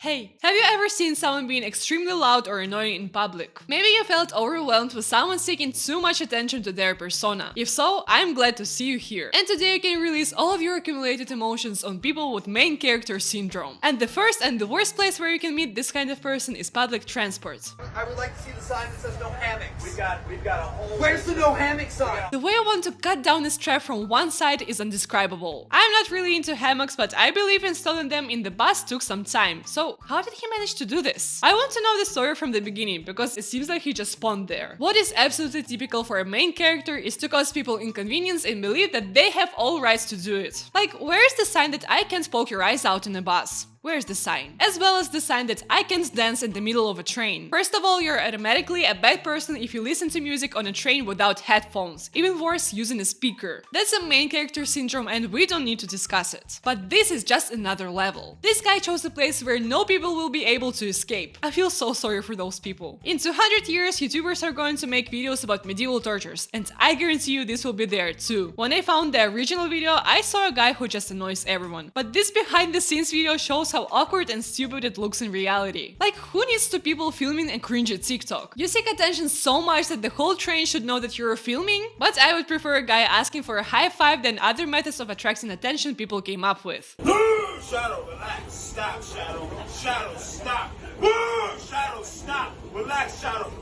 Hey, have you ever seen someone being extremely loud or annoying in public? Maybe you felt overwhelmed with someone seeking too much attention to their persona. If so, I'm glad to see you here. And today you can release all of your accumulated emotions on people with main character syndrome. And the first and the worst place where you can meet this kind of person is public transport. I would like to see the sign that says no hammocks. We've got a whole... Where's the no hammock sign? The way I want to cut down this trap from one side is undescribable. I'm not really into hammocks, but I believe installing them in the bus took some time. So how did he manage to do this? I want to know the story from the beginning, because it seems like he just spawned there. What is absolutely typical for a main character is to cause people inconvenience and believe that they have all rights to do it. Like, where's the sign that I can't poke your eyes out in a bus? Where's the sign? As well as the sign that I can't dance in the middle of a train. First of all, you're automatically a bad person if you listen to music on a train without headphones. Even worse, using a speaker. That's a main character syndrome and we don't need to discuss it. But this is just another level. This guy chose a place where no people will be able to escape. I feel so sorry for those people. In 200 years, YouTubers are going to make videos about medieval tortures, and I guarantee you this will be there too. When I found the original video, I saw a guy who just annoys everyone. But this behind the scenes video shows how awkward and stupid it looks in reality. Like, who needs two people filming and cringe at TikTok? You seek attention so much that the whole train should know that you're filming? But I would prefer a guy asking for a high five than other methods of attracting attention people came up with. Shadow, relax, stop, Shadow. Shadow, stop. Shadow, stop. Relax, Shadow.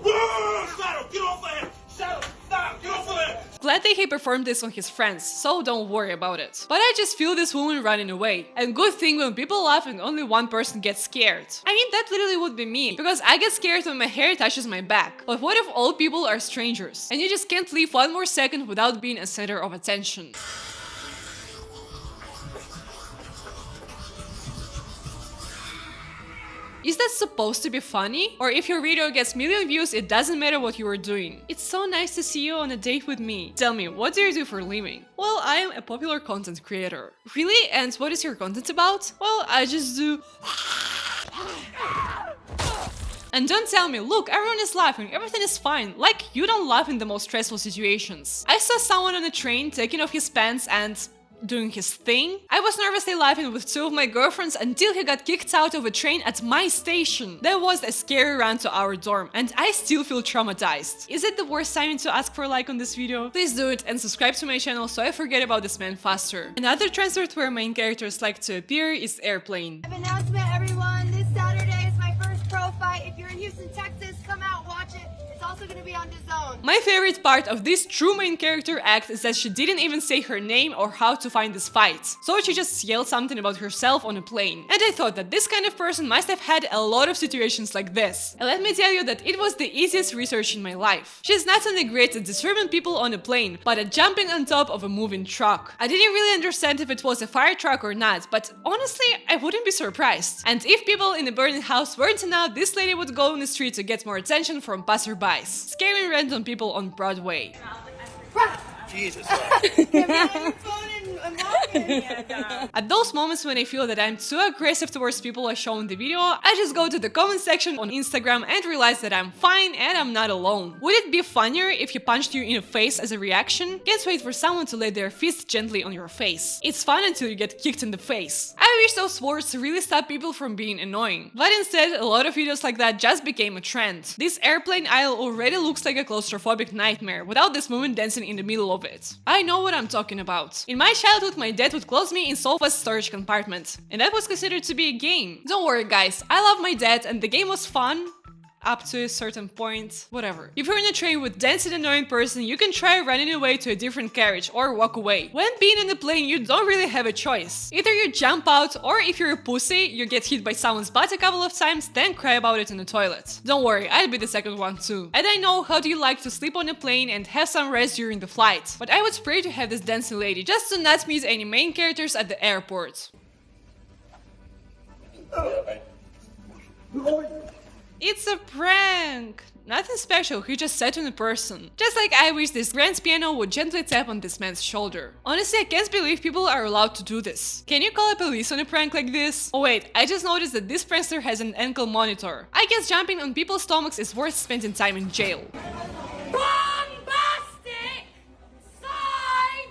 Shadow, get off of him. Shadow, stop. Get off of him. Gladly he performed this on his friends, so don't worry about it. But I just feel this woman running away. And good thing when people laugh and only one person gets scared. I mean, that literally would be me, because I get scared when my hair touches my back. But what if all people are strangers? And you just can't leave one more second without being a center of attention. Is that supposed to be funny? Or if your video gets million views, it doesn't matter what you are doing. It's so nice to see you on a date with me. Tell me, what do you do for a living? Well, I am a popular content creator. Really? And what is your content about? Well, I just do... And don't tell me, look, everyone is laughing, everything is fine. Like, you don't laugh in the most stressful situations. I saw someone on a train taking off his pants and doing his thing. I was nervously laughing with two of my girlfriends until he got kicked out of a train at my station. That was a scary run to our dorm, and I still feel traumatized. Is it the worst time to ask for a like on this video? Please do it and subscribe to my channel so I forget about this man faster. Another transport where main characters like to appear is airplane. Announcement, everyone, this Saturday is my first pro fight. If you're in Houston, Texas, come out, watch it. It's also going to be on DAZN. My favorite part of this true main character act is that she didn't even say her name or how to find this fight. So she just yelled something about herself on a plane. And I thought that this kind of person must have had a lot of situations like this. And let me tell you that it was the easiest research in my life. She's not only great at disturbing people on a plane, but at jumping on top of a moving truck. I didn't really understand if it was a fire truck or not, but honestly, I wouldn't be surprised. And if people in a burning house weren't to know, this lady would go on the street to get more attention from passerbys, scaring random people on Broadway. Jesus. At those moments when I feel that I'm too aggressive towards people I show in the video, I just go to the comment section on Instagram and realize that I'm fine and I'm not alone. Would it be funnier if he punched you in the face as a reaction? Can't wait for someone to lay their fist gently on your face. It's fun until you get kicked in the face. I wish those words really stop people from being annoying. But instead, a lot of videos like that just became a trend. This airplane aisle already looks like a claustrophobic nightmare without this woman dancing in the middle of it. I know what I'm talking about. In my childhood, my dad would close me in sofa's storage compartment, and that was considered to be a game. Don't worry guys, I love my dad and the game was fun. Up to a certain point, whatever. If you're in a train with dancing annoying person, you can try running away to a different carriage or walk away. When being in a plane, you don't really have a choice. Either you jump out, or if you're a pussy, you get hit by someone's butt a couple of times, then cry about it in the toilet. Don't worry, I'd be the second one too. And I know how do you like to sleep on a plane and have some rest during the flight. But I would pray to have this dancing lady just to not meet any main characters at the airport. It's a prank! Nothing special, he just sat on a person. Just like I wish this grand piano would gently tap on this man's shoulder. Honestly, I can't believe people are allowed to do this. Can you call a police on a prank like this? Oh wait, I just noticed that this prankster has an ankle monitor. I guess jumping on people's stomachs is worth spending time in jail. Bombastic! Side!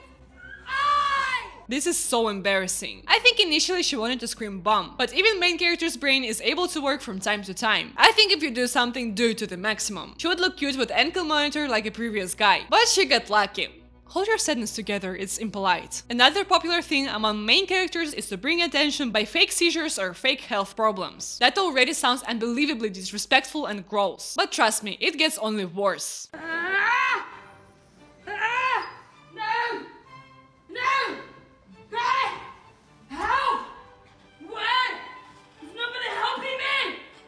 Eye! This is so embarrassing. I think initially she wanted to scream bomb, but even main character's brain is able to work from time to time. I think if you do something, do it to the maximum. She would look cute with ankle monitor like a previous guy, but she got lucky. Hold your sadness together, it's impolite. Another popular thing among main characters is to bring attention by fake seizures or fake health problems. That already sounds unbelievably disrespectful and gross. But trust me, it gets only worse.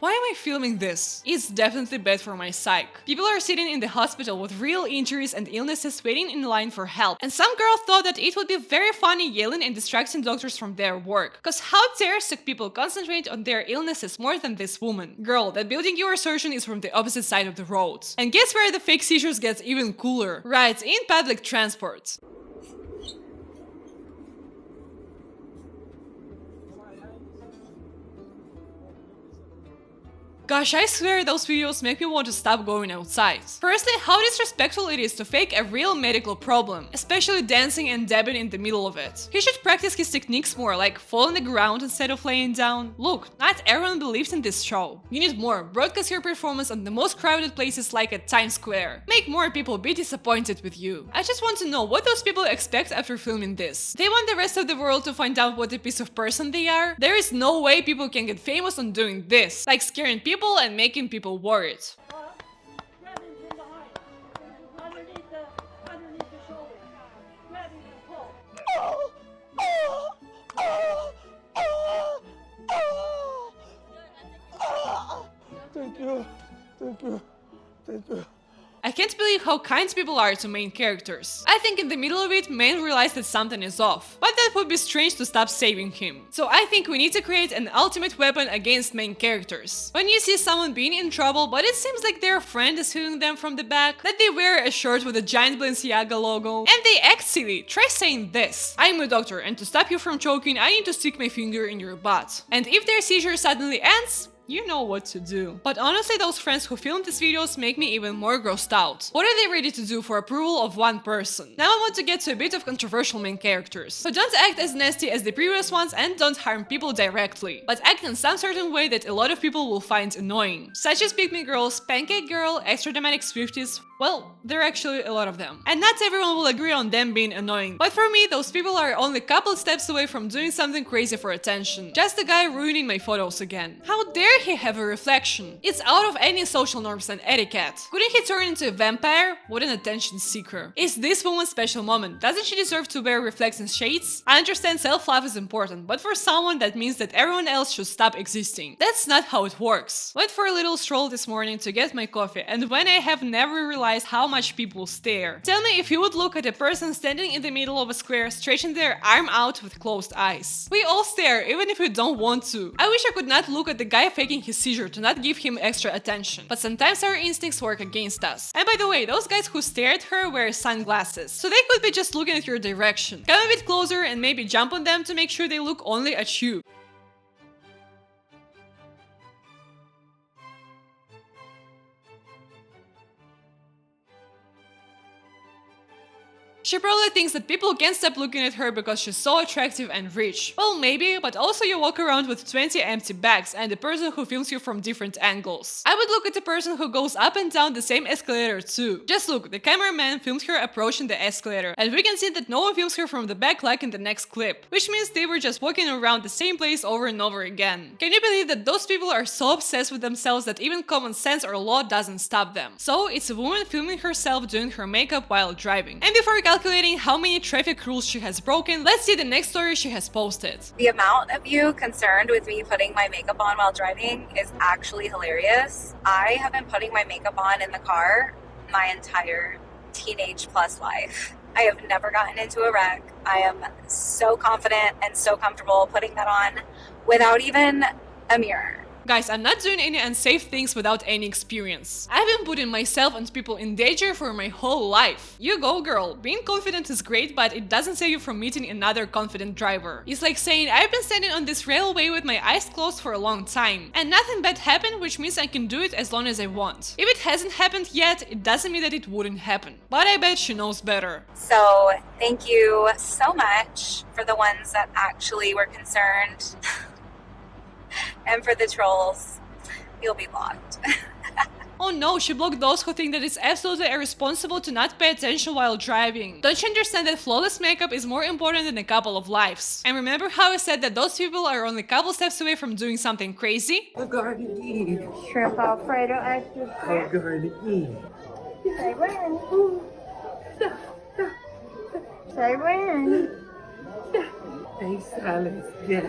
Why am I filming this? It's definitely bad for my psyche. People are sitting in the hospital with real injuries and illnesses waiting in line for help, and some girl thought that it would be very funny yelling and distracting doctors from their work. Cause how dare sick people concentrate on their illnesses more than this woman? Girl, that building you are searching is from the opposite side of the road. And guess where the fake seizures gets even cooler? Right, in public transport. Gosh, I swear those videos make me want to stop going outside. Firstly, how disrespectful it is to fake a real medical problem, especially dancing and dabbing in the middle of it. He should practice his techniques more, like fall on the ground instead of laying down. Look, not everyone believes in this show. You need more. Broadcast your performance on the most crowded places like at Times Square. Make more people be disappointed with you. I just want to know what those people expect after filming this. They want the rest of the world to find out what a piece of person they are? There is no way people can get famous on doing this, like scaring people and making people worried. Grab him from behind. Underneath the shoulder. Grab him and pull. Thank you. Thank you. Thank you. I can't believe how kind people are to main characters. I think in the middle of it, man realized that something is off, but that would be strange to stop saving him. So I think we need to create an ultimate weapon against main characters. When you see someone being in trouble, but it seems like their friend is hitting them from the back, that they wear a shirt with a giant Balenciaga logo, and they act silly, try saying this: I'm a doctor, and to stop you from choking, I need to stick my finger in your butt. And if their seizure suddenly ends, you know what to do. But honestly, those friends who filmed these videos make me even more grossed out. What are they ready to do for approval of one person? Now I want to get to a bit of controversial main characters. So don't act as nasty as the previous ones and don't harm people directly, but act in some certain way that a lot of people will find annoying. Such as Pick Me Girls, Pancake Girl, Extra Dramatic Swifties. Well, there are actually a lot of them. And not everyone will agree on them being annoying. But for me, those people are only a couple steps away from doing something crazy for attention. Just a guy ruining my photos again. How dare he have a reflection? It's out of any social norms and etiquette. Couldn't he turn into a vampire? What an attention seeker. Is this woman's special moment? Doesn't she deserve to wear reflecting shades? I understand self-love is important, but for someone that means that everyone else should stop existing. That's not how it works. Went for a little stroll this morning to get my coffee, and when I have never realized how much people stare. Tell me if you would look at a person standing in the middle of a square, stretching their arm out with closed eyes. We all stare, even if we don't want to. I wish I could not look at the guy faking his seizure to not give him extra attention. But sometimes our instincts work against us. And by the way, those guys who stare at her wear sunglasses, so they could be just looking at your direction. Come a bit closer and maybe jump on them to make sure they look only at you. She probably thinks that people can't stop looking at her because she's so attractive and rich. Well, maybe, but also you walk around with 20 empty bags and a person who films you from different angles. I would look at the person who goes up and down the same escalator too. Just look, the cameraman filmed her approaching the escalator, and we can see that no one films her from the back like in the next clip, which means they were just walking around the same place over and over again. Can you believe that those people are so obsessed with themselves that even common sense or law doesn't stop them? So it's a woman filming herself doing her makeup while driving. And before calculating how many traffic rules she has broken, let's see the next story she has posted. The amount of you concerned with me putting my makeup on while driving is actually hilarious. I have been putting my makeup on in the car my entire teenage plus life. I have never gotten into a wreck. I am so confident and so comfortable putting that on without even a mirror. Guys, I'm not doing any unsafe things without any experience. I've been putting myself and people in danger for my whole life. You go, girl. Being confident is great, but it doesn't save you from meeting another confident driver. It's like saying, I've been standing on this railway with my eyes closed for a long time, and nothing bad happened, which means I can do it as long as I want. If it hasn't happened yet, it doesn't mean that it wouldn't happen. But I bet she knows better. So thank you so much for the ones that actually were concerned. And for the trolls, you'll be blocked. Oh no, she blocked those who think that it's absolutely irresponsible to not pay attention while driving. Don't you understand that flawless makeup is more important than a couple of lives? And remember how I said that those people are only a couple steps away from doing something crazy? Shrimp Alfredo extra Say when. Say when. Hey, Silas, get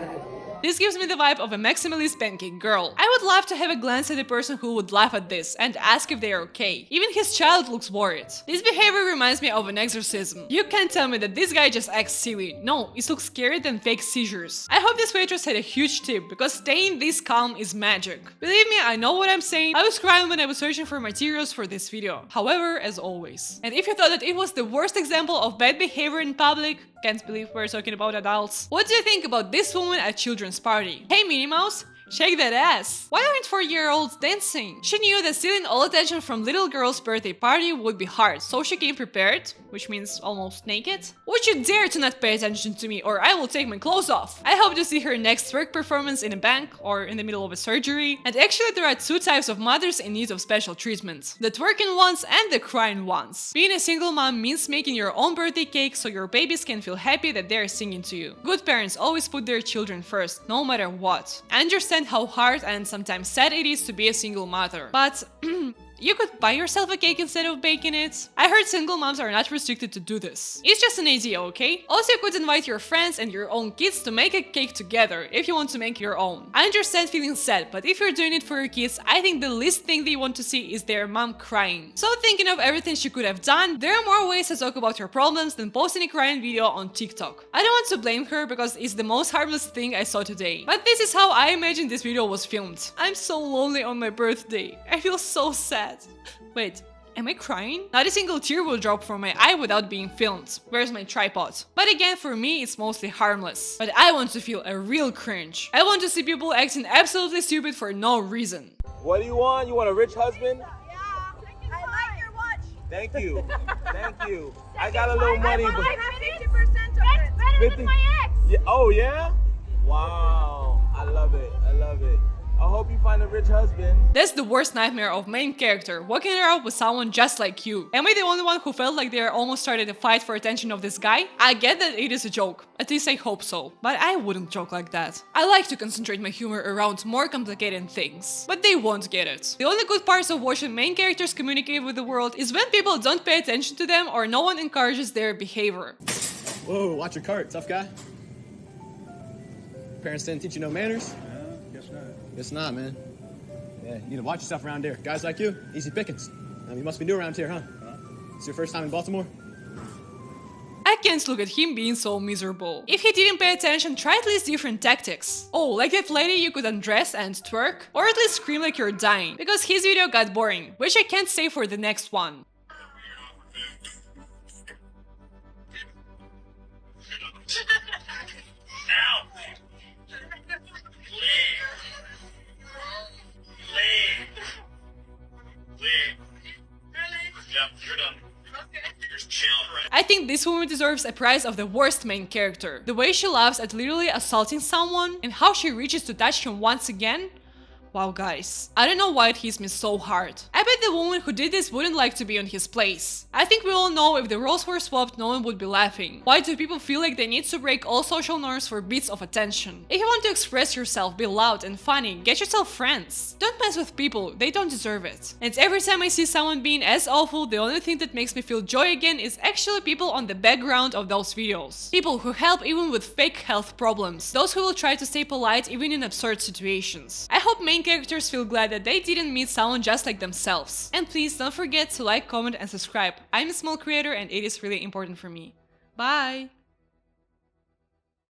This gives me the vibe of a maximally spanking girl. I would love to have a glance at the person who would laugh at this and ask if they are okay. Even his child looks worried. This behavior reminds me of an exorcism. You can't tell me that this guy just acts silly. No, it looks scarier than fake seizures. I hope this waitress had a huge tip, because staying this calm is magic. Believe me, I know what I'm saying. I was crying when I was searching for materials for this video. However, as always. And if you thought that it was the worst example of bad behavior in public, can't believe we're talking about adults. What do you think about this woman at children's party? Hey Minnie Mouse, shake that ass! Why aren't 4-year-olds dancing? She knew that stealing all attention from little girl's birthday party would be hard, so she came prepared, which means almost naked. Would you dare to not pay attention to me, or I will take my clothes off? I hope to see her next twerk performance in a bank or in the middle of a surgery. And actually there are two types of mothers in need of special treatment. The twerking ones and the crying ones. Being a single mom means making your own birthday cake so your babies can feel happy that they're singing to you. Good parents always put their children first, no matter what. I understand how hard and sometimes sad it is to be a single mother, but you could buy yourself a cake instead of baking it. I heard single moms are not restricted to do this. It's just an idea, okay? Also, you could invite your friends and your own kids to make a cake together if you want to make your own. I understand feeling sad, but if you're doing it for your kids, I think the least thing they want to see is their mom crying. So thinking of everything she could have done, there are more ways to talk about your problems than posting a crying video on TikTok. I don't want to blame her because it's the most harmless thing I saw today. But this is how I imagine this video was filmed. I'm so lonely on my birthday. I feel so sad. Wait, am I crying? Not a single tear will drop from my eye without being filmed. Where's my tripod? But again, for me, it's mostly harmless. But I want to feel a real cringe. I want to see people acting absolutely stupid for no reason. What do you want? You want a rich husband? Yeah, I like your watch. Thank you. Thank you. I got a little money, but... I have 50% of it. Better 50? than my ex. Yeah. Oh, yeah? Wow. I love it. I love it. I hope you find a rich husband. That's the worst nightmare of main character, walking around with someone just like you. Am I the only one who felt like they almost started a fight for attention of this guy? I get that it is a joke, at least I hope so, but I wouldn't joke like that. I like to concentrate my humor around more complicated things, but they won't get it. The only good parts of watching main characters communicate with the world is when people don't pay attention to them or no one encourages their behavior. Whoa, watch your cart, tough guy. Parents didn't teach you no manners? Guess not. Guess not, man. Yeah, you need to watch yourself around here. Guys like you, easy pickings. You must be new around here, huh? It's your first time in Baltimore? I can't look at him being so miserable. If he didn't pay attention, try at least different tactics. Oh, like that lady you could undress and twerk? Or at least scream like you're dying, because his video got boring, which I can't say for the next one. I think this woman deserves a prize of the worst main character. The way she laughs at literally assaulting someone and how she reaches to touch him once again. Wow, guys, I don't know why it hits me so hard. I bet the woman who did this wouldn't like to be on his place. I think we all know if the roles were swapped, no one would be laughing. Why do people feel like they need to break all social norms for bits of attention? If you want to express yourself, be loud and funny, get yourself friends. Don't mess with people, they don't deserve it. And every time I see someone being as awful, the only thing that makes me feel joy again is actually people on the background of those videos. People who help even with fake health problems. Those who will try to stay polite even in absurd situations. I hope main characters feel glad that they didn't meet someone just like themselves. And please don't forget to like, comment and subscribe. I'm a small creator and it is really important for me. Bye!